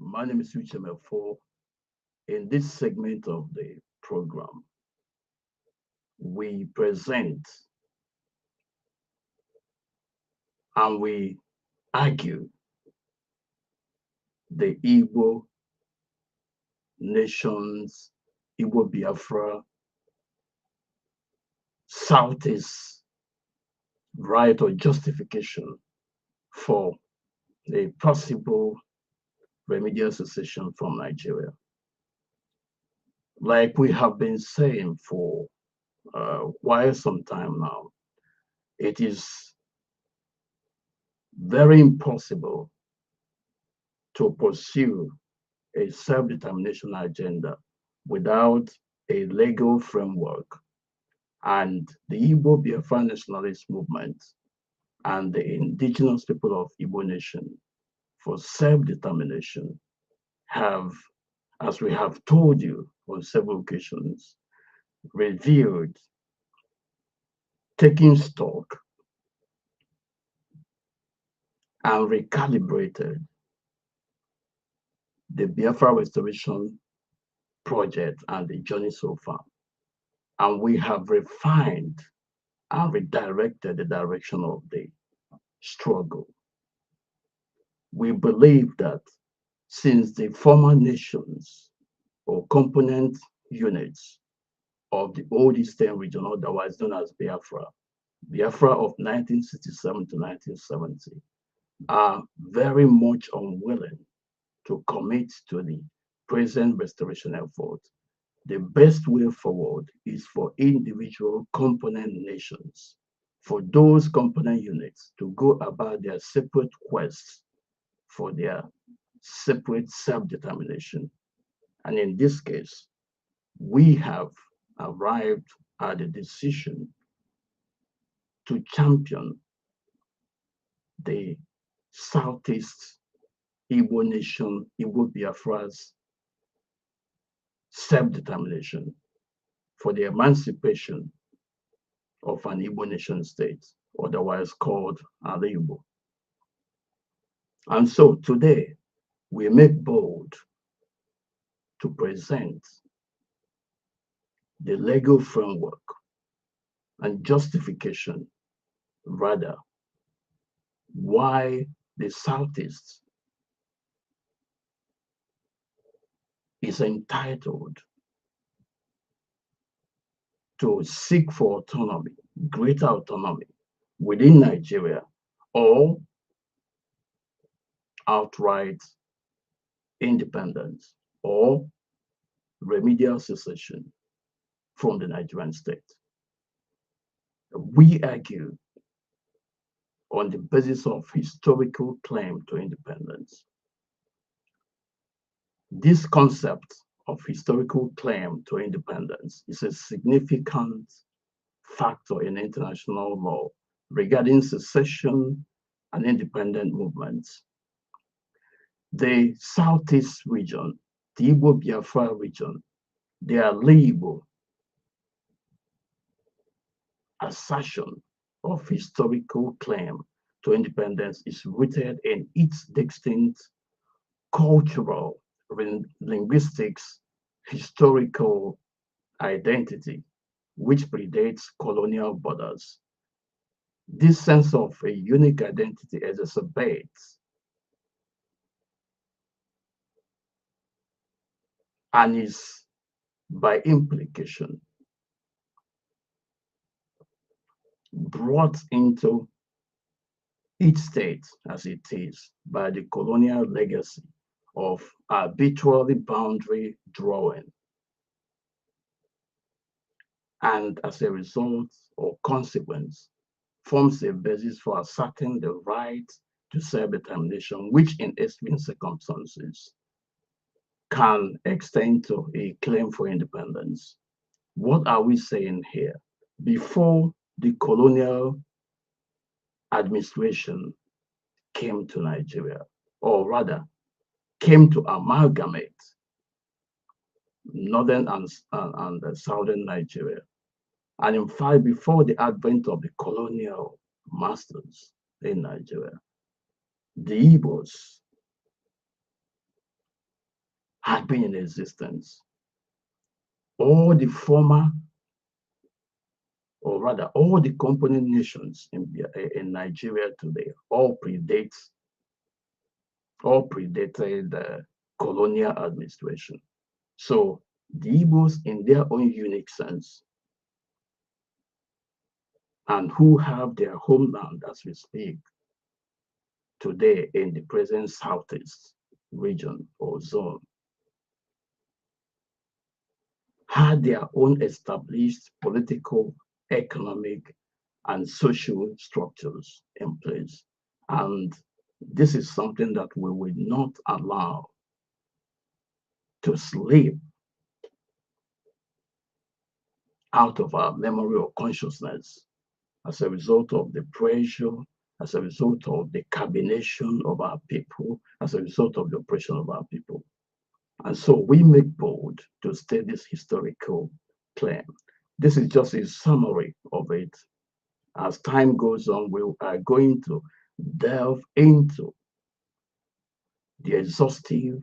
My name is Uchemefo. In this segment of the program, we present and we argue the Igbo nations, Igbo-Biafra, Southeast right or justification for a possible remedial secession from Nigeria. Like we have been saying for quite some time now, it is very impossible to pursue a self-determination agenda without a legal framework. And the Igbo-Biafra nationalist movement and the indigenous people of Igbo nation for self-determination have, as we have told you on several occasions, reviewed, taking stock, and recalibrated the Biafra restoration project and the journey so far. And we have refined and redirected the direction of the struggle. We believe that since the former nations or component units of the old Eastern region, otherwise known as Biafra, Biafra of 1967 to 1970, are very much unwilling to commit to the present restoration effort, the best way forward is for individual component nations, for those component units to go about their separate quests for their separate self-determination. And in this case, we have arrived at the decision to champion the Southeast Igbo nation, Igbo-Biafra's self-determination for the emancipation of an Igbo nation state, otherwise called an Igbo. And so today, we make bold to present the legal framework and justification, rather, why the Southeast is entitled to seek for autonomy, greater autonomy within Nigeria, or outright independence or remedial secession from the Nigerian state. We argue on the basis of historical claim to independence. This concept of historical claim to independence is a significant factor in international law regarding secession and independent movements. The Southeast region, the Igbo-Biafra region, their label assertion of historical claim to independence is rooted in its distinct cultural, linguistics, historical identity, which predates colonial borders. This sense of a unique identity exacerbates and is, by implication, brought into each state as it is by the colonial legacy of arbitrary boundary drawing. And as a result or consequence, forms a basis for asserting the right to self-determination, which in extreme circumstances can extend to a claim for independence. What are we saying here? Before the colonial administration came to Nigeria, or rather, came to amalgamate northern and southern Nigeria. And in fact, before the advent of the colonial masters in Nigeria, the Igbos had been in existence. All the former, or rather, all the component nations in Nigeria today all predated colonial administration. So the Igbos, in their own unique sense, and who have their homeland as we speak today in the present Southeast region or zone, had their own established political, economic, and social structures in place. And this is something that we will not allow to slip out of our memory or consciousness as a result of the pressure, as a result of the combination of our people, as a result of the oppression of our people. And so we make bold to state this historical claim. This is just a summary of it. As time goes on, we are going to delve into the exhaustive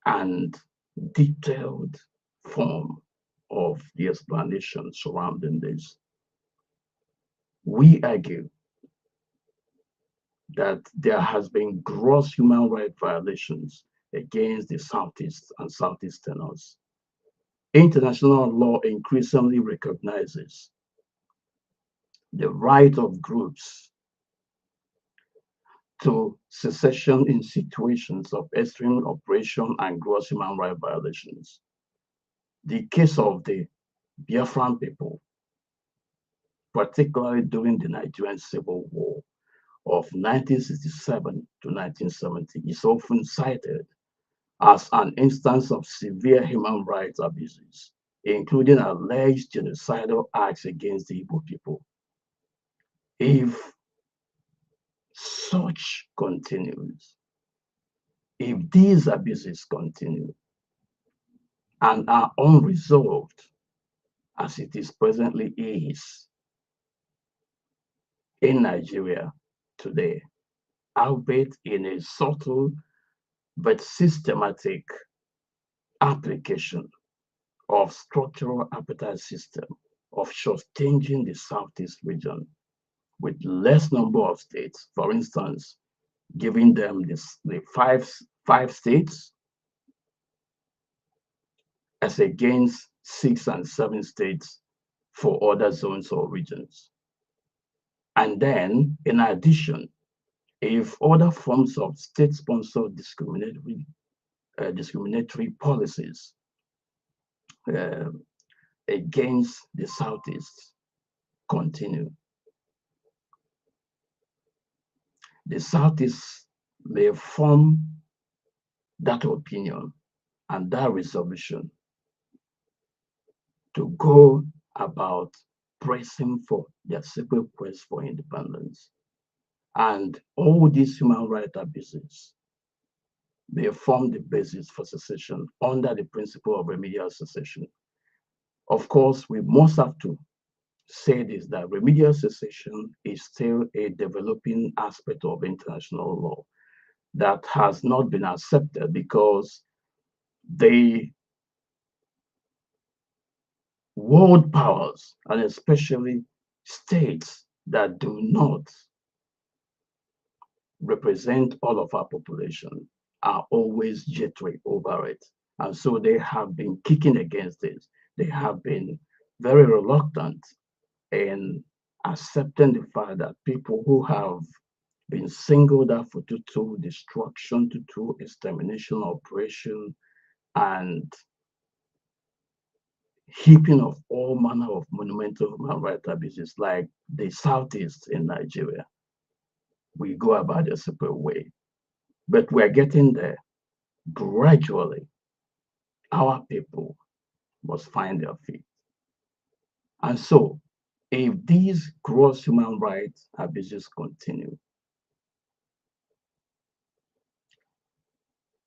and detailed form of the explanation surrounding this. We argue that there has been gross human rights violations against the Southeast and Southeasterners. International law increasingly recognizes the right of groups to secession in situations of extreme oppression and gross human rights violations. The case of the Biafran people, particularly during the Nigerian Civil War of 1967 to 1970, is often cited as an instance of severe human rights abuses, including alleged genocidal acts against the Igbo people. If such continues, if these abuses continue and are unresolved, as it is presently is in Nigeria today, albeit in a subtle but systematic application of structural apartheid system of short-changing the Southeast region with less number of states, for instance, giving them the five states as against 6 and 7 states for other zones or regions. And then, in addition, if other forms of state-sponsored discriminatory policies against the Southeast continue, the Southeast may form that opinion and that resolution to go about pressing for their separate quest for independence. And all these human rights abuses may form the basis for secession under the principle of remedial secession. Of course, we must have to say this, that remedial secession is still a developing aspect of international law that has not been accepted because the world powers, and especially states that do not represent all of our population, are always jittery over it. And so they have been kicking against this. They have been very reluctant in accepting the fact that people who have been singled out for total destruction, total extermination operation, and heaping of all manner of monumental human rights abuses like the Southeast in Nigeria, we go about a separate way. But we're getting there. Gradually, our people must find their feet. And so, if these gross human rights abuses continue,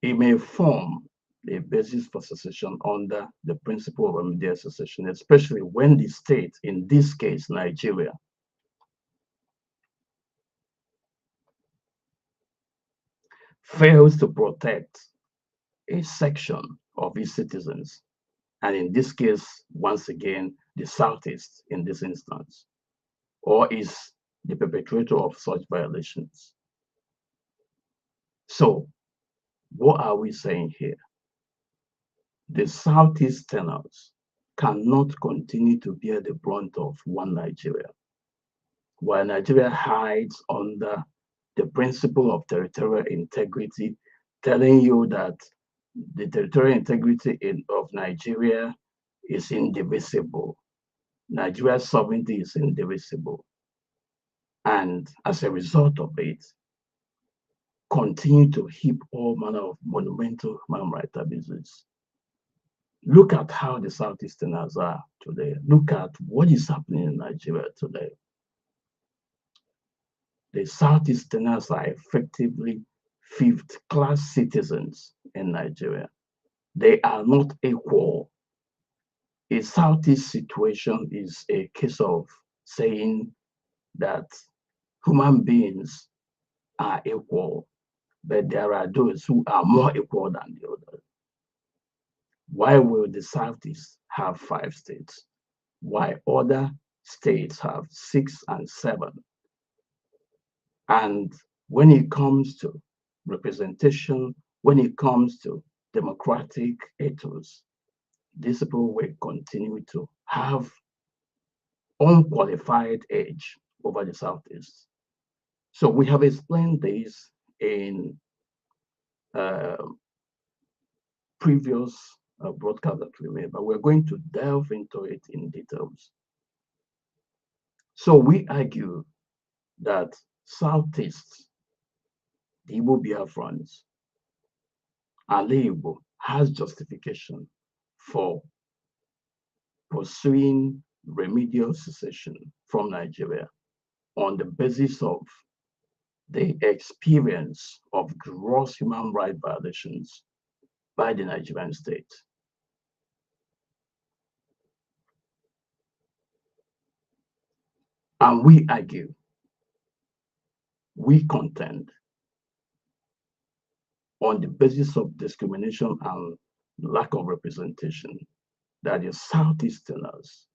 it may form a basis for secession under the principle of remedial secession, especially when the state, in this case, Nigeria, fails to protect a section of its citizens, and in this case, once again, the Southeast in this instance, or is the perpetrator of such violations. So, what are we saying here? The Southeasterners cannot continue to bear the brunt of one Nigeria, while Nigeria hides under the principle of territorial integrity, telling you that the territorial integrity of Nigeria is indivisible. Nigeria's sovereignty is indivisible. And as a result of it, continue to heap all manner of monumental human rights abuses. Look at how the Southeasterners are today. Look at what is happening in Nigeria today. The Southeasterners are effectively fifth-class citizens in Nigeria. They are not equal. A Southeast situation is a case of saying that human beings are equal, but there are those who are more equal than the others. Why will the Southeast have 5 states? Why other states have 6 and 7? And when it comes to representation, when it comes to democratic ethos, these people will continue to have unqualified edge over the Southeast. So we have explained this in previous broadcast that we made, but we're going to delve into it in details. So we argue that Southeast, the Igbo-Biafrans, and Igbo has justification for pursuing remedial secession from Nigeria on the basis of the experience of gross human rights violations by the Nigerian state. And we argue, we contend on the basis of discrimination and lack of representation that the Southeasterners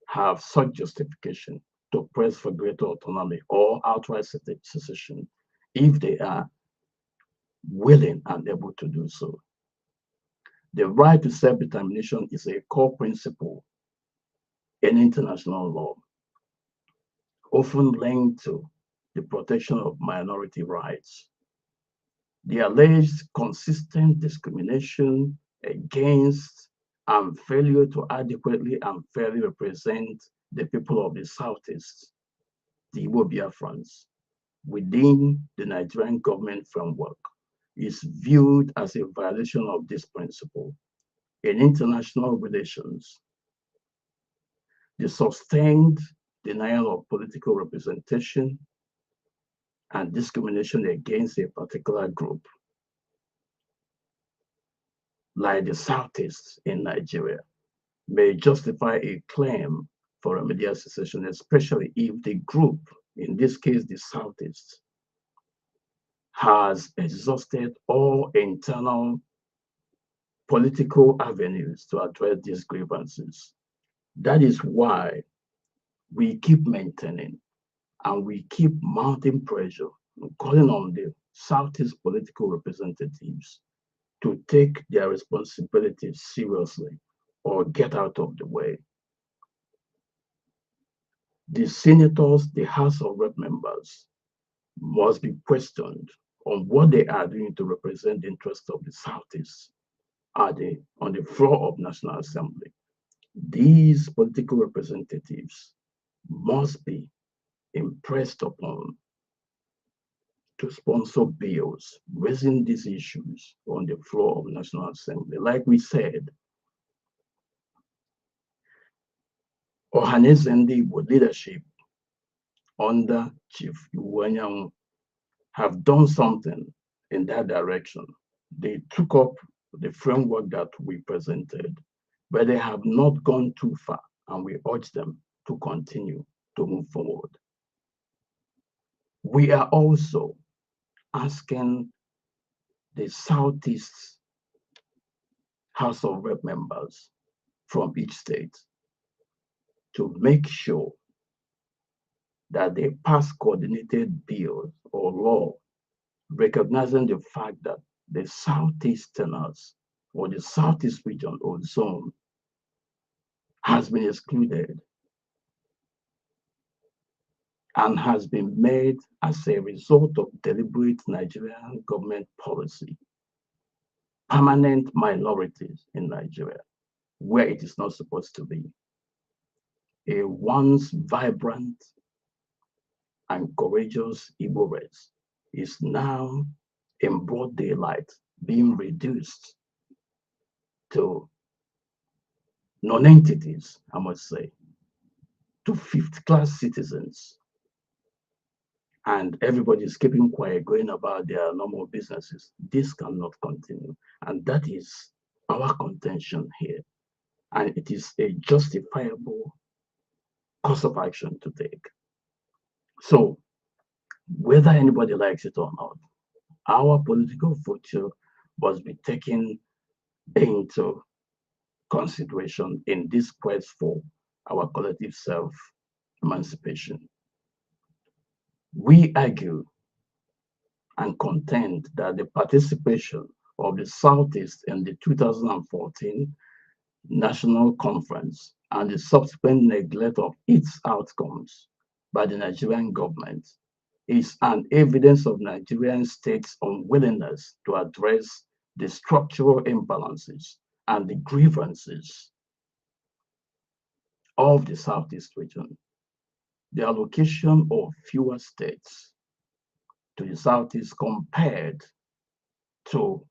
have such justification to press for greater autonomy or outright secession if they are willing and able to do so. The right to self-determination is a core principle in international law, often linked to the protection of minority rights. The alleged consistent discrimination against and failure to adequately and fairly represent the people of the Southeast, the Igbo-Biafrans, within the Nigerian government framework is viewed as a violation of this principle. In international relations, the sustained denial of political representation and discrimination against a particular group, like the Southeast in Nigeria, may justify a claim for remedial secession, especially if the group, in this case the Southeast, has exhausted all internal political avenues to address these grievances. That is why we keep maintaining and we keep mounting pressure, calling on the Southeast political representatives to take their responsibilities seriously or get out of the way. The senators, the House of Rep members, must be questioned on what they are doing to represent the interests of the Southeast on the floor of National Assembly. These political representatives must be impressed upon to sponsor bills raising these issues on the floor of National Assembly. Like we said, Ohaneze Ndị Igbo leadership under Chief Iwu have done something in that direction. They took up the framework that we presented, but they have not gone too far, and we urge them to continue to move forward. We are also asking the Southeast House of Rep members from each state to make sure that they pass coordinated bills or law recognizing the fact that the Southeasterners or the Southeast region or zone has been excluded and has been made as a result of deliberate Nigerian government policy, permanent minorities in Nigeria, where it is not supposed to be. A once vibrant and courageous Igbo race is now in broad daylight being reduced to non-entities, I must say, to fifth-class citizens. And everybody is keeping quiet, going about their normal businesses. This cannot continue. And that is our contention here. And it is a justifiable course of action to take. So, whether anybody likes it or not, our political future must be taken into consideration in this quest for our collective self-emancipation. We argue and contend that the participation of the Southeast in the 2014 National Conference and the subsequent neglect of its outcomes by the Nigerian government is an evidence of Nigerian state's unwillingness to address the structural imbalances and the grievances of the Southeast region. The allocation of fewer states to the Southeast compared to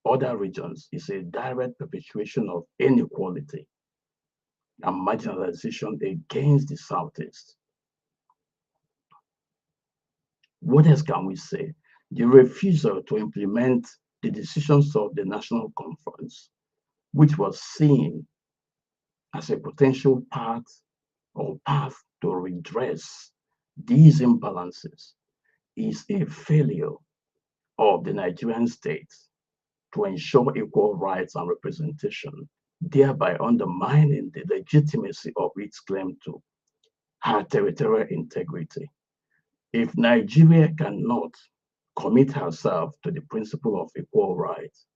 other regions is a direct perpetuation of inequality and marginalization against the Southeast. What else can we say? The refusal to implement the decisions of the National Conference, which was seen as a potential path to redress these imbalances, is a failure of the Nigerian state to ensure equal rights and representation, thereby undermining the legitimacy of its claim to her territorial integrity. If Nigeria cannot commit herself to the principle of equal rights,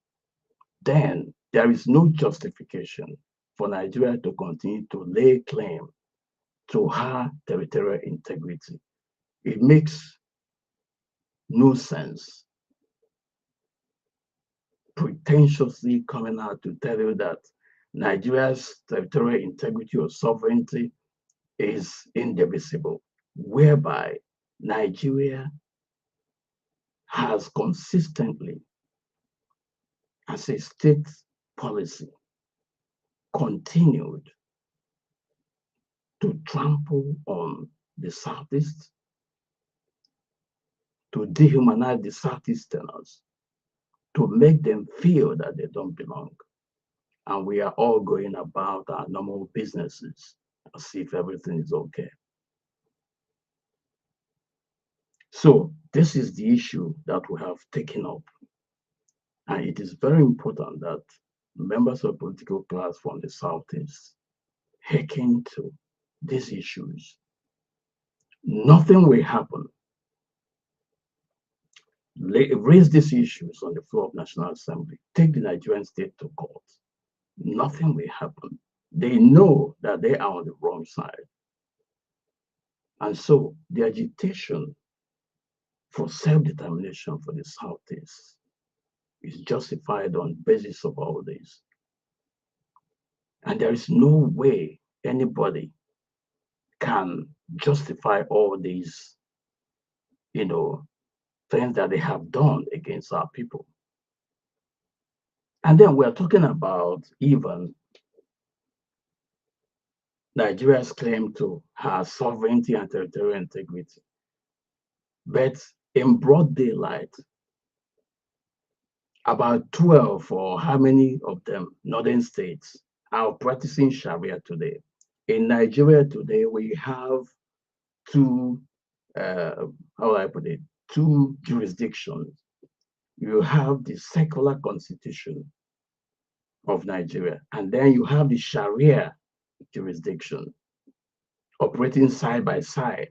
then there is no justification for Nigeria to continue to lay claim to her territorial integrity. It makes no sense pretentiously coming out to tell you that Nigeria's territorial integrity or sovereignty is indivisible, whereby Nigeria has consistently, as a state policy, continued to trample on the Southeast, to dehumanize the Southeasterners, to make them feel that they don't belong. And we are all going about our normal businesses as if everything is okay. So this is the issue that we have taken up. And it is very important that members of the political class from the Southeast hearken to these issues. Nothing will happen. Raise these issues on the floor of National Assembly. Take the Nigerian state to court. Nothing will happen. They know that they are on the wrong side. And so the agitation for self-determination for the Southeast is justified on the basis of all this. And there is no way anybody can justify all these, things that they have done against our people. And then we're talking about even Nigeria's claim to her sovereignty and territorial integrity. But in broad daylight, about 12 or how many of them, northern states, are practicing Sharia today. In Nigeria today, we have two, how do I put it, two jurisdictions. You have the secular constitution of Nigeria. And then you have the Sharia jurisdiction operating side by side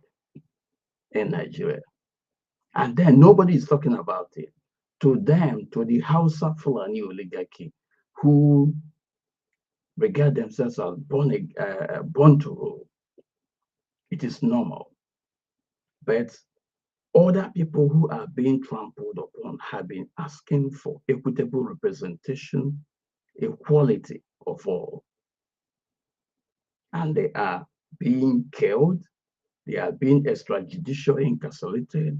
in Nigeria. And then nobody is talking about it. To them, to the Hausa Fulani oligarchy, who regard themselves as born to rule, it is normal. But other people who are being trampled upon have been asking for equitable representation, equality of all. And they are being killed, they are being extrajudicially incarcerated,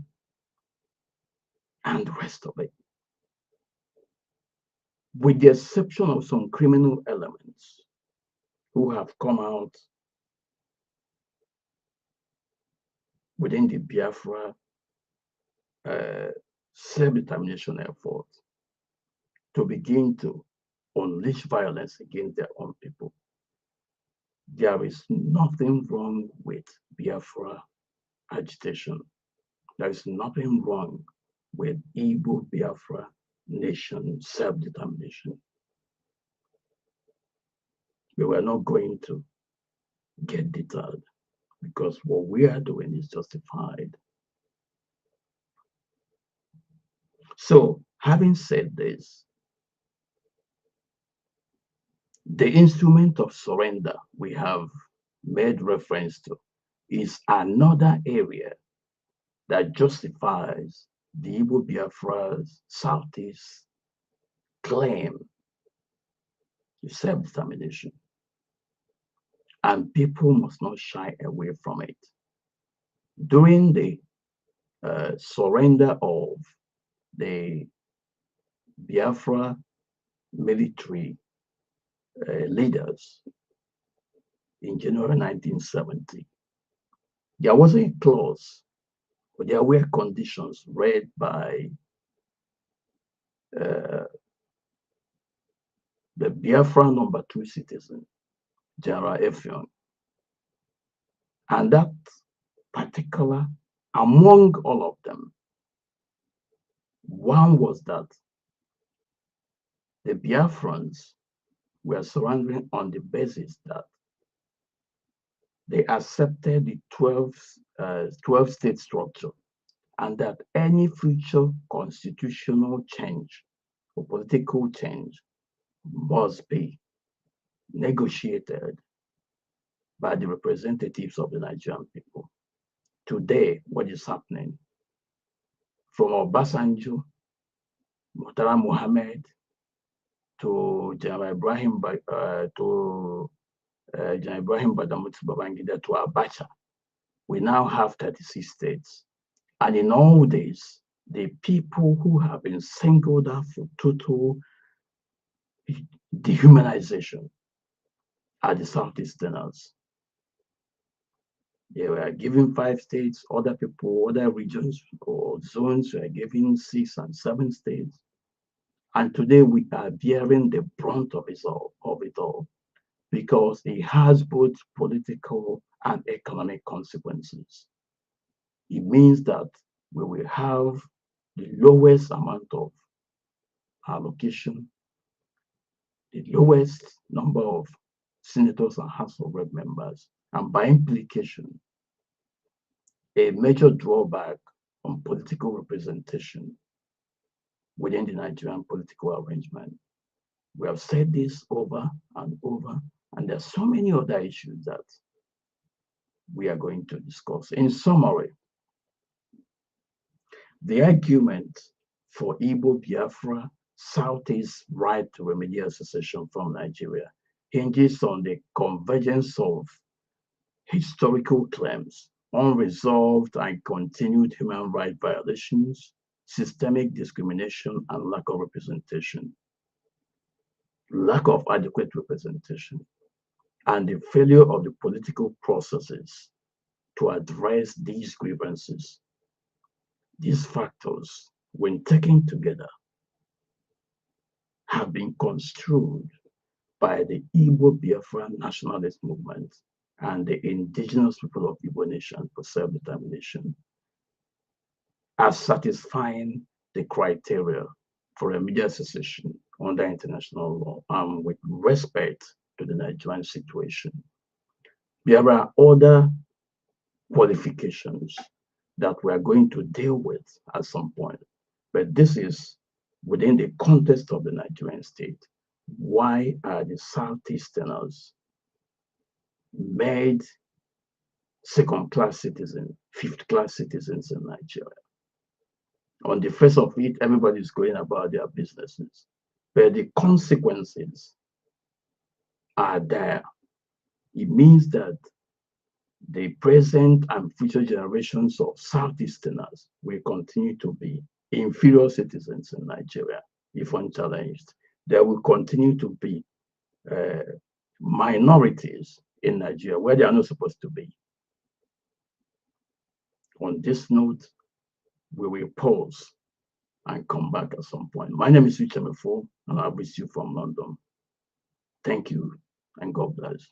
and the rest of it. With the exception of some criminal elements who have come out within the Biafra self-determination effort to begin to unleash violence against their own people. There is nothing wrong with Biafra agitation. There is nothing wrong with Igbo-Biafra nation self-determination. We were not going to get deterred because what we are doing is justified. So, having said this, the instrument of surrender we have made reference to is another area that justifies the Igbo-Biafra's Southeast claim to self-determination. And people must not shy away from it. During the surrender of the Biafra military leaders in January 1970, there was a clause, but there were conditions read by the Biafra number 2 citizen, General Effiong. And that particular, among all of them, one was that the Biafrans were surrendering on the basis that they accepted the 12-state structure and that any future constitutional change or political change must be negotiated by the representatives of the Nigerian people. Today, what is happening from Obasanjo, Murtala Mohammed, to General Ibrahim Badamut Babangida, to Abacha, we now have 36 states. And in all this, the people who have been singled out for total dehumanization are the Southeasterners. They were given 5 states, other people, other regions or zones were given 6 and 7 states. And today we are bearing the brunt of it all because it has both political and economic consequences. It means that we will have the lowest amount of allocation, the lowest number of senators and House of Rep members, and by implication, a major drawback on political representation within the Nigerian political arrangement. We have said this over and over, and there are so many other issues that we are going to discuss. In summary, the argument for Igbo-Biafra Southeast right to remedial secession from Nigeria hinges on the convergence of historical claims, unresolved and continued human rights violations, systemic discrimination, and lack of representation, lack of adequate representation, and the failure of the political processes to address these grievances. These factors, when taken together, have been construed by the Igbo-Biafra nationalist movement and the indigenous people of Igbo nation for self-determination as satisfying the criteria for remedial secession under international law and with respect to the Nigerian situation. There are other qualifications that we are going to deal with at some point, but this is within the context of the Nigerian state. Why are the Southeasterners made second-class citizens, fifth-class citizens in Nigeria? On the face of it, everybody is going about their businesses, but the consequences are there. It means that the present and future generations of Southeasterners will continue to be inferior citizens in Nigeria if unchallenged. There will continue to be minorities in Nigeria where they are not supposed to be. On this note, we will pause and come back at some point. My name is Uchemefo, and I'll visit you from London. Thank you, and God bless.